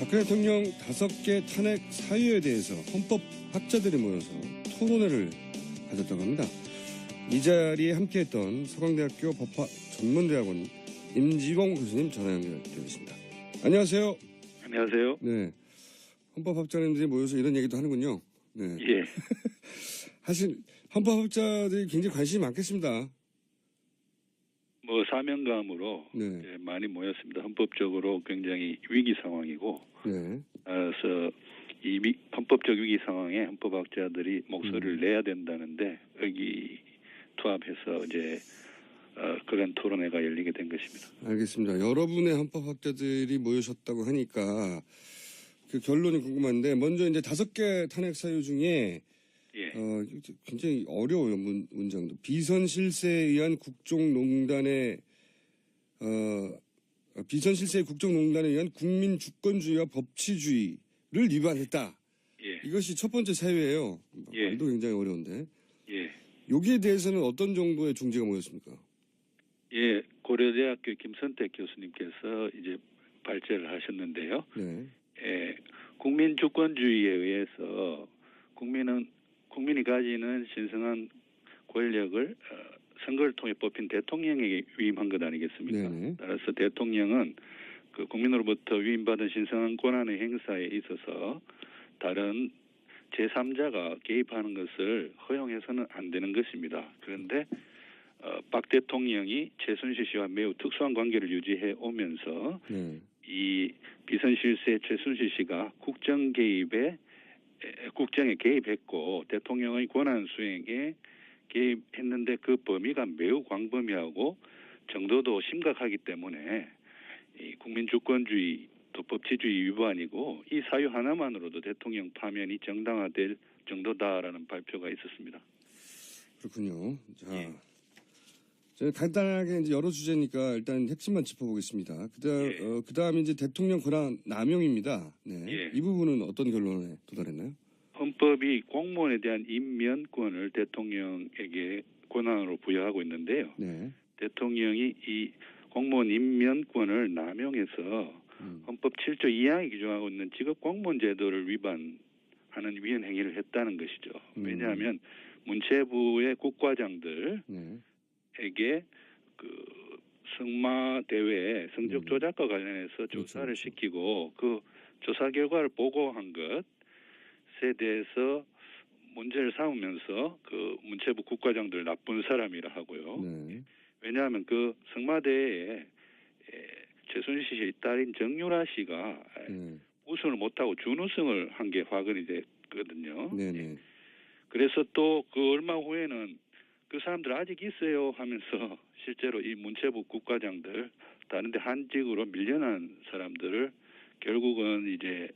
박근혜 대통령 5개 탄핵 사유에 대해서 헌법학자들이 모여서 토론회를 가졌다고 합니다. 이 자리에 함께했던 서강대학교 법학 전문대학원 임지봉 교수님 전화 연결되겠습니다. 안녕하세요. 안녕하세요. 네, 헌법학자님들이 모여서 이런 얘기도 하는군요. 네. 예. 사실 헌법학자들이 굉장히 관심이 많겠습니다. 뭐 사명감으로 네. 많이 모였습니다. 헌법적으로 굉장히 위기 상황이고, 네. 그래서 이 헌법적 위기 상황에 헌법학자들이 목소리를 내야 된다는데 의기투합해서 이제 그런 토론회가 열리게 된 것입니다. 알겠습니다. 여러분의 헌법학자들이 모이셨다고 하니까 그 결론이 궁금한데, 먼저 이제 5개 탄핵 사유 중에 예. 굉장히 어려워요, 문장도. 비선 실세에 의한 국정농단에 의한 국민 주권주의와 법치주의를 위반했다. 예. 이것이 첫 번째 사유예요. 예. 말도 굉장히 어려운데. 예. 여기에 대해서는 어떤 정도의 중재가 모였습니까? 예. 고려대학교 김선택 교수님께서 이제 발제를 하셨는데요. 네. 예. 국민 주권주의에 의해서 국민이 가지는 신성한 권력을 선거를 통해 뽑힌 대통령에게 위임한 것 아니겠습니까? 네네. 따라서 대통령은 그 국민으로부터 위임받은 신성한 권한의 행사에 있어서 다른 제3자가 개입하는 것을 허용해서는 안 되는 것입니다. 그런데 박 대통령이 최순실 씨와 매우 특수한 관계를 유지해 오면서 네. 이 비선실세 최순실 씨가 국정에 개입했고 대통령의 권한 수행에 개입했는데 그 범위가 매우 광범위하고 정도도 심각하기 때문에 이 국민 주권주의 또 법치주의 위반이고 이 사유 하나만으로도 대통령 파면이 정당화될 정도다라는 발표가 있었습니다. 그렇군요. 자, 예. 저는 간단하게 이제 여러 주제니까 일단 핵심만 짚어보겠습니다. 그다음에 이제 대통령 권한 남용입니다. 네. 예. 이 부분은 어떤 결론에 도달했나요? 헌법이 공무원에 대한 임면권을 대통령에게 권한으로 부여하고 있는데요. 네. 대통령이 이 공무원 임면권을 남용해서 헌법 7조 2항이 규정하고 있는 직업 공무원 제도를 위반하는 위헌 행위를 했다는 것이죠. 왜냐하면 문체부의 국과장들에게 그 승마 대회 성적 조작과 관련해서 조사를 그렇죠. 시키고 그 조사 결과를 보고한 것에 대해서 문제를 삼으면서 그 문체부 국과장들 나쁜 사람이라 하고요. 네. 왜냐하면 그 성마대회에 최순실 씨의 딸인 정유라 씨가 우승을 못하고 준우승을 한 게 화근이 됐거든요. 네네. 그래서 또 그 얼마 후에는 그 사람들 아직 있어요 하면서 실제로 이 문체부 국과장들 다른데 한직으로 밀려난 사람들을 결국은 이제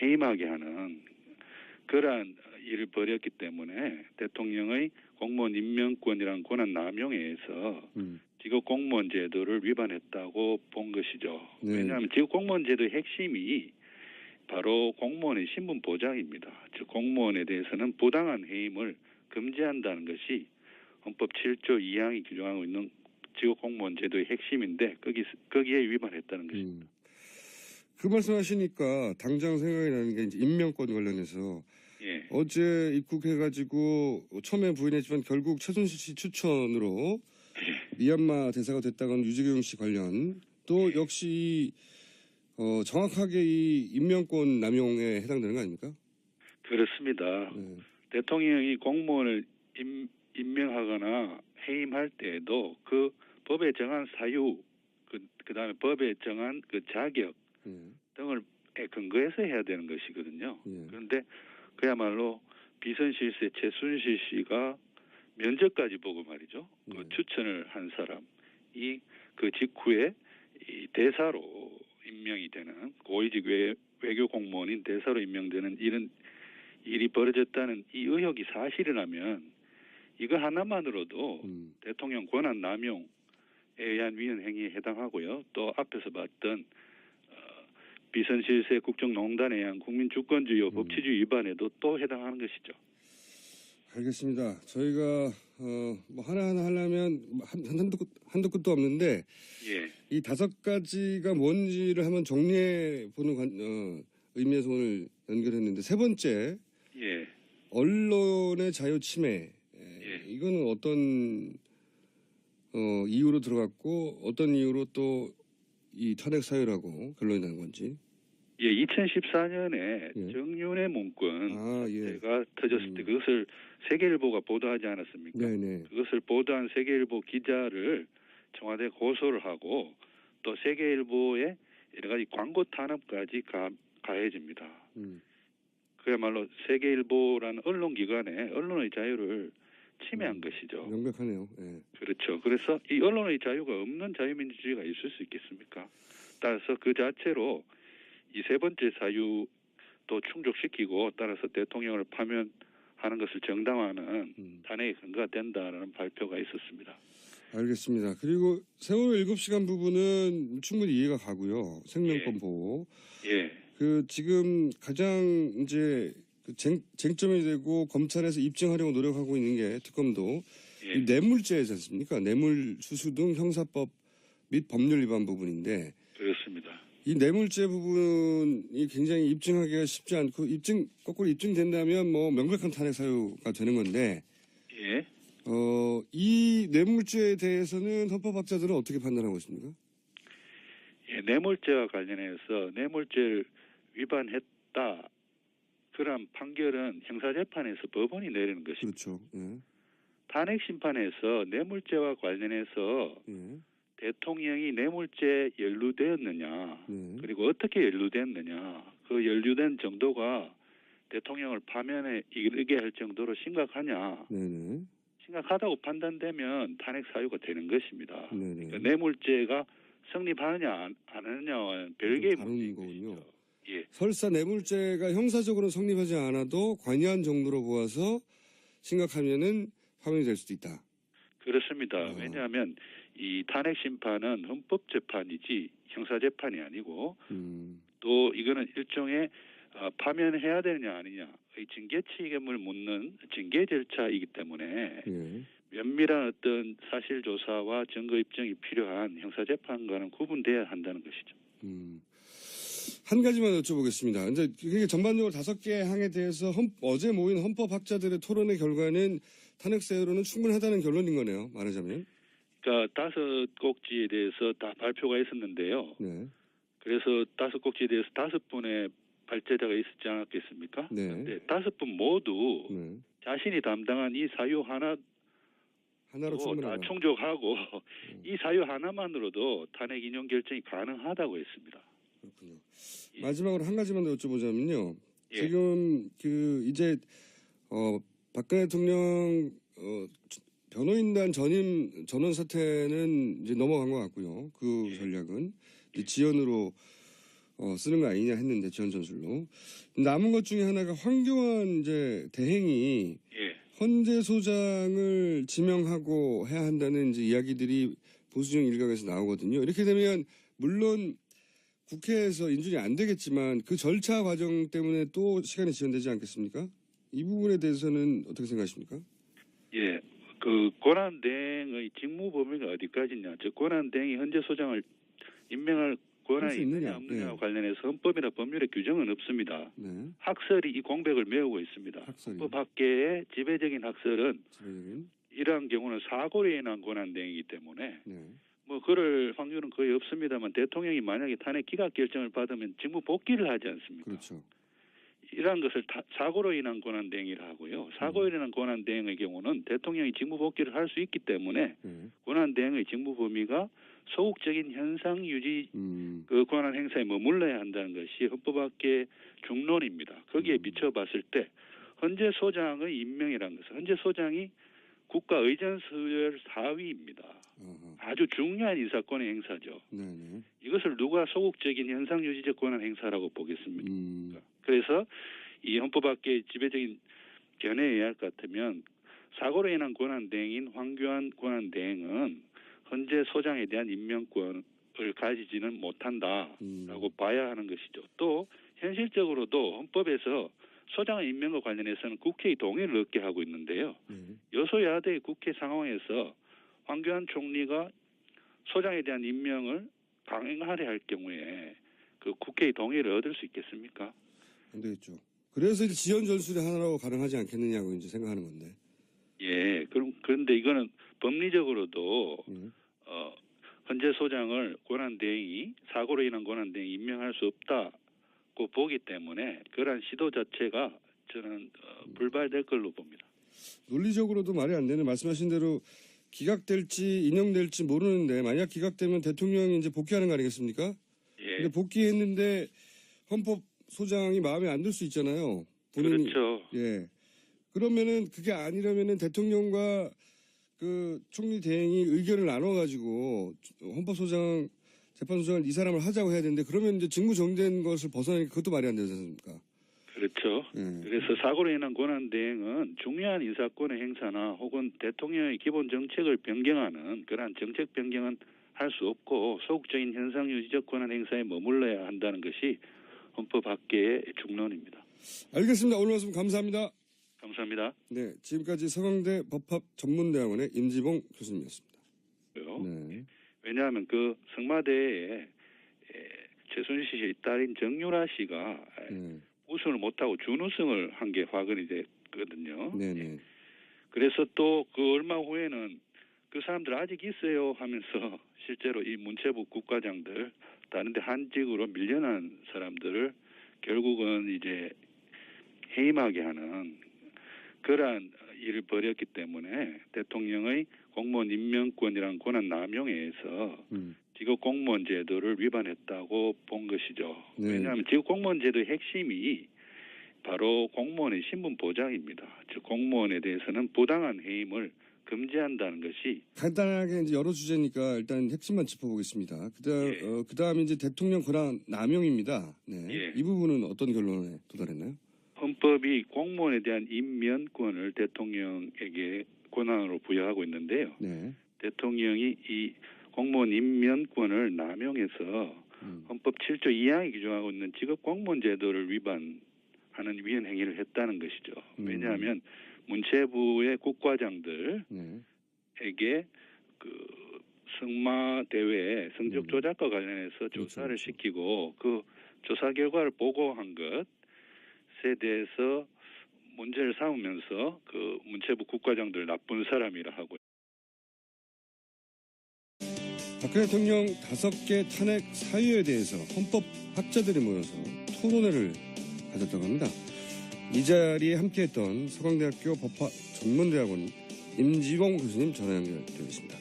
해임하게 하는 그러한 일을 벌였기 때문에 대통령의 공무원 임명권이라는 권한 남용에 의해서 직업 공무원 제도를 위반했다고 본 것이죠. 네. 왜냐하면 직업 공무원 제도의 핵심이 바로 공무원의 신분 보장입니다. 즉 공무원에 대해서는 부당한 해임을 금지한다는 것이 헌법 7조 2항이 규정하고 있는 직업 공무원 제도의 핵심인데 거기에 위반했다는 것입니다. 그 말씀하시니까 당장 생각이 나는 게 이제 임명권 관련해서 예. 어제 입국해가지고 처음에 부인했지만 결국 최순실 씨 추천으로 미얀마 대사가 됐다는 유재경 씨 관련 또 역시 정확하게 이 임명권 남용에 해당되는 거 아닙니까? 그렇습니다. 대통령이 공무원을 임명하거나 해임할 때에도 그 법에 정한 사유, 그다음에 법에 정한 그 자격 등을 근거해서 해야 되는 것이거든요. 그런데 그야말로 비선실세 최순실 씨가 면접까지 보고 말이죠. 그 추천을 한 사람이 그 직후에 이 대사로 임명이 되는 고위직 외교 공무원인 대사로 임명되는 이런 일이 벌어졌다는 이 의혹이 사실이라면 이거 하나만으로도 대통령 권한 남용에 의한 위헌 행위에 해당하고요. 또 앞에서 봤던 비선실세 국정농단에 의한 국민 주권주의와 법치주의 위반에도 또 해당하는 것이죠. 알겠습니다. 저희가 뭐 하나하나 하려면 한도 끝도 없는데 예, 이 5가지가 뭔지를 한번 정리해 보는 의미에서 오늘 연결했는데 세 번째 예, 언론의 자유 침해 이거는 어떤 이유로 들어갔고 어떤 이유로 또 이 탄핵 사유라고 결론이 난 건지. 예, 2014년에 예. 정윤회 문건 예. 사태가 터졌을 때 그것을 세계일보가 보도하지 않았습니까? 네네. 그것을 보도한 세계일보 기자를 청와대 고소를 하고 또 세계일보에 여러 가지 광고 탄압까지 가해집니다. 그야말로 세계일보라는 언론기관에 언론의 자유를 침해한 것이죠. 명백하네요. 예. 그렇죠. 그래서 이 언론의 자유가 없는 자유민주주의가 있을 수 있겠습니까? 따라서 그 자체로 이 세 번째 사유도 충족시키고 따라서 대통령을 파면하는 것을 정당화하는 탄핵의 근거가 된다라는 발표가 있었습니다. 알겠습니다. 그리고 세월호 7시간 부분은 충분히 이해가 가고요. 생명권 예. 보호. 예, 그 지금 가장 이제 그 쟁점이 되고 검찰에서 입증하려고 노력하고 있는 게 특검도 예, 이 뇌물죄지 않습니까? 뇌물 수수 등 형사법 및 법률 위반 부분인데 그렇습니다. 이 뇌물죄 부분이 굉장히 입증하기가 쉽지 않고 거꾸로 입증된다면 뭐 명백한 탄핵 사유가 되는 건데 예, 이 뇌물죄에 대해서는 헌법학자들은 어떻게 판단하고 있습니까? 예, 뇌물죄와 관련해서 뇌물죄를 위반했다. 그런 판결은 형사재판에서 법원이 내리는 것입니다. 그렇죠. 예. 탄핵 심판에서 뇌물죄와 관련해서 예. 대통령이 뇌물죄에 연루되었느냐, 그리고 어떻게 연루됐느냐, 그 연루된 정도가 대통령을 파면에 이르게 할 정도로 심각하냐, 네네. 심각하다고 판단되면 탄핵 사유가 되는 것입니다. 네네. 그러니까 뇌물죄가 성립하느냐 안 하느냐와는 별개의 다른 문제인 거군요. 것이죠. 예, 설사 뇌물죄가 형사적으로는 성립하지 않아도 관여한 정도로 보아서 심각하면은 파면이 될 수도 있다. 그렇습니다. 왜냐하면 이 탄핵 심판은 헌법 재판이지 형사 재판이 아니고 또 이거는 일종의 파면해야 되느냐 아니냐의 징계 책임을 묻는 징계 절차이기 때문에 예. 면밀한 어떤 사실 조사와 증거 입증이 필요한 형사 재판과는 구분돼야 한다는 것이죠. 한 가지만 여쭤보겠습니다. 이제 이게 전반적으로 5개 항에 대해서 어제 모인 헌법학자들의 토론의 결과는 탄핵 사유로는 충분하다는 결론인 거네요. 말하자면. 그러니까 5꼭지에 대해서 다 발표가 있었는데요. 네. 그래서 5꼭지에 대해서 5분의 발제자가 있었지 않았겠습니까? 네. 그런데 5분 모두 네. 자신이 담당한 이 사유 하나로 하나로 다 충분하다. 충족하고 이 사유 하나만으로도 탄핵 인용 결정이 가능하다고 했습니다. 그렇군요. 마지막으로 한 가지만 더 여쭤보자면요. 예. 지금 이제 박근혜 대통령 변호인단 전원 사태는 이제 넘어간 것 같고요. 그 전략은 이제 지연으로 쓰는 거 아니냐 했는데 지연 전술로 남은 것 중에 하나가 황교안 이제 대행이 예. 헌재 소장을 지명하고 해야 한다는 이제 이야기들이 보수정 일각에서 나오거든요. 이렇게 되면 물론 국회에서 인준이 안 되겠지만 그 절차 과정 때문에 또 시간이 지연되지 않겠습니까? 이 부분에 대해서는 어떻게 생각하십니까? 예. 그 권한대행의 직무 범위가 어디까지냐? 즉 권한대행이 헌재 소장을 임명할 권한이 있느냐 없느냐와 관련해서 헌법이나 법률의 규정은 없습니다. 네. 학설이 이 공백을 메우고 있습니다. 헌법 학계의 지배적인 학설은 이러한 경우는 사고로 인한 권한대행이기 때문에 뭐 그럴 확률은 거의 없습니다만 대통령이 만약에 탄핵 기각 결정을 받으면 직무 복귀를 하지 않습니까? 그렇죠. 이러한 것을 사고로 인한 권한대행이라 하고요. 사고로 인한 권한대행의 경우는 대통령이 직무 복귀를 할 수 있기 때문에 권한대행의 직무 범위가 소극적인 현상 유지 그 권한 행사에 머물러야 한다는 것이 헌법학계 중론입니다. 거기에 비춰봤을 때 헌재 소장의 임명이라는 것은 헌재 소장이 국가 의전수열 4위입니다. 아주 중요한 인사권의 행사죠. 네네. 이것을 누가 소극적인 현상 유지적 권한 행사라고 보겠습니까? 그래서 이 헌법학계의 지배적인 견해에 의할 것 같으면 사고로 인한 권한대행인 황교안 권한대행은 헌재 소장에 대한 임명권을 가지지는 못한다라고 봐야 하는 것이죠. 또 현실적으로도 헌법에서 소장 임명과 관련해서는 국회의 동의를 얻게 하고 있는데요. 네. 여소야대의 국회 상황에서 황교안 총리가 소장에 대한 임명을 강행하려 할 경우에 그 국회의 동의를 얻을 수 있겠습니까? 안 되겠죠. 그래서 이제 지연 전술이 하나로 가능하지 않겠느냐고 이제 생각하는 건데. 예, 그런데 이거는 법리적으로도 네. 헌재 소장을 권한대행이 사고로 인한 권한대행이 임명할 수 없다고 보기 때문에 그러한 시도 자체가 저는 불발될 걸로 봅니다. 논리적으로도 말이 안 되는 말씀하신 대로 기각될지 인용될지 모르는데 만약 기각되면 대통령이 이제 복귀하는 거 아니겠습니까? 예, 근데 복귀했는데 헌법 소장이 마음에 안 들 수 있잖아요. 본인이. 그렇죠. 예. 그러면은 그게 아니라면은 대통령과 그 총리 대행이 의견을 나눠가지고 헌법소장, 재판소장을 이 사람을 하자고 해야 되는데 그러면 이제 직무 정지된 것을 벗어나니까 그것도 말이 안 되지 않습니까? 그렇죠. 예. 그래서 사고로 인한 권한대행은 중요한 인사권의 행사나 혹은 대통령의 기본 정책을 변경하는 그러한 정책 변경은 할 수 없고 소극적인 현상 유지적 권한 행사에 머물러야 한다는 것이 헌법 학계의 중론입니다. 알겠습니다. 오늘 말씀 감사합니다. 감사합니다. 네, 지금까지 서강대 법학 전문대학원의 임지봉 교수님이었습니다. 네. 왜냐하면 그 성마대에 최순실 씨의 딸인 정유라 씨가 네. 우승을 못하고 준우승을 한 게 화근이 됐거든요. 네네. 그래서 또 그 얼마 후에는 그 사람들 아직 있어요 하면서 실제로 이 문체부 국과장들 다른 데 한직으로 밀려난 사람들을 결국은 이제 해임하게 하는 그러한 일을 벌였기 때문에 대통령의 공무원 임명권이라는 권한 남용에 의해서 직업 공무원 제도를 위반했다고 본 것이죠. 네. 왜냐하면 직업 공무원 제도의 핵심이 바로 공무원의 신분 보장입니다. 즉 공무원에 대해서는 부당한 해임을 금지한다는 것이 간단하게 이제 여러 주제니까 일단 핵심만 짚어보겠습니다. 그다음 이제 대통령 권한 남용입니다. 네. 예. 이 부분은 어떤 결론에 도달했나요? 헌법이 공무원에 대한 임면권을 대통령에게 권한으로 부여하고 있는데요. 네. 대통령이 이 공무원 임면권을 남용해서 헌법 7조 2항이 규정하고 있는 직업 공무원 제도를 위반하는 위헌 행위를 했다는 것이죠. 왜냐하면 문체부의 국과장들에게 그 승마 대회 성적 조작과 관련해서 조사를 그렇죠. 시키고 그 조사 결과를 보고한 것에 대해서 문제를 삼으면서 그 문체부 국과장들 나쁜 사람이라 하고. 박근혜 대통령 5개 탄핵 사유에 대해서 헌법 학자들이 모여서 토론회를 가졌다고 합니다. 이 자리에 함께했던 서강대학교 법학 전문대학원 임지봉 교수님 전화 연결되겠습니다.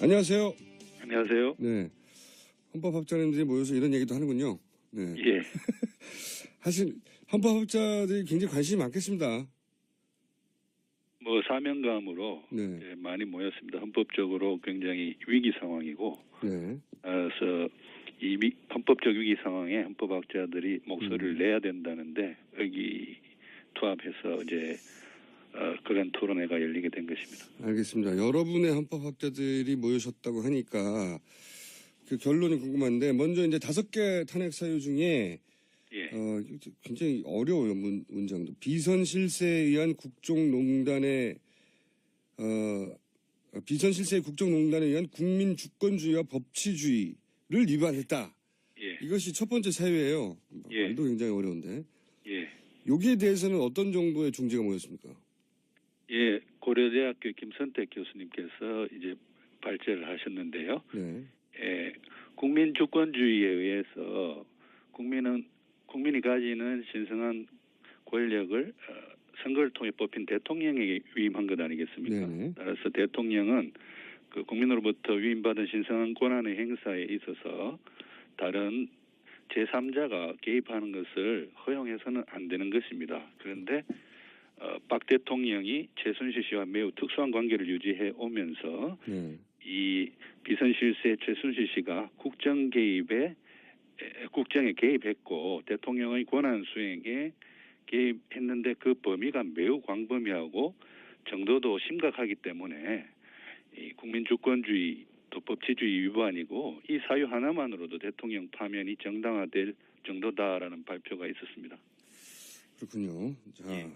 안녕하세요. 안녕하세요. 네, 헌법학자님들이 모여서 이런 얘기도 하는군요. 네. 예. 사실 헌법학자들이 굉장히 관심이 많겠습니다. 뭐 사명감으로 네. 많이 모였습니다. 헌법적으로 굉장히 위기 상황이고, 네. 그래서 이 헌법적 위기 상황에 헌법학자들이 목소리를 내야 된다는데 의기투합해서 이제 그런 토론회가 열리게 된 것입니다. 알겠습니다. 여러분의 헌법학자들이 모이셨다고 하니까 그 결론이 궁금한데 먼저 이제 5개 탄핵 사유 중에 예. 굉장히 어려워요 문장도. 비선 실세에 의한 국정농단의 비선실세의 국정농단에 의한 국민 주권주의와 법치주의를 위반했다. 예. 이것이 첫 번째 사유예요. 예. 말도 굉장히 어려운데. 예. 여기에 대해서는 어떤 정도의 중재가 모였습니까? 예. 고려대학교 김선택 교수님께서 이제 발제를 하셨는데요. 네. 예. 국민 주권주의에 의해서 국민이 가지는 신성한 권력을 선거를 통해 뽑힌 대통령에게 위임한 것 아니겠습니까? 네네. 따라서 대통령은 그 국민으로부터 위임받은 신성한 권한의 행사에 있어서 다른 제3자가 개입하는 것을 허용해서는 안 되는 것입니다. 그런데 박 대통령이 최순실 씨와 매우 특수한 관계를 유지해 오면서 이 비선실세 최순실 씨가 국정에 개입했고 대통령의 권한 수행에 개입했는데 그 범위가 매우 광범위하고 정도도 심각하기 때문에 이 국민 주권주의 또 법치주의 위반이고 이 사유 하나만으로도 대통령 파면이 정당화될 정도다라는 발표가 있었습니다. 그렇군요. 자, 예.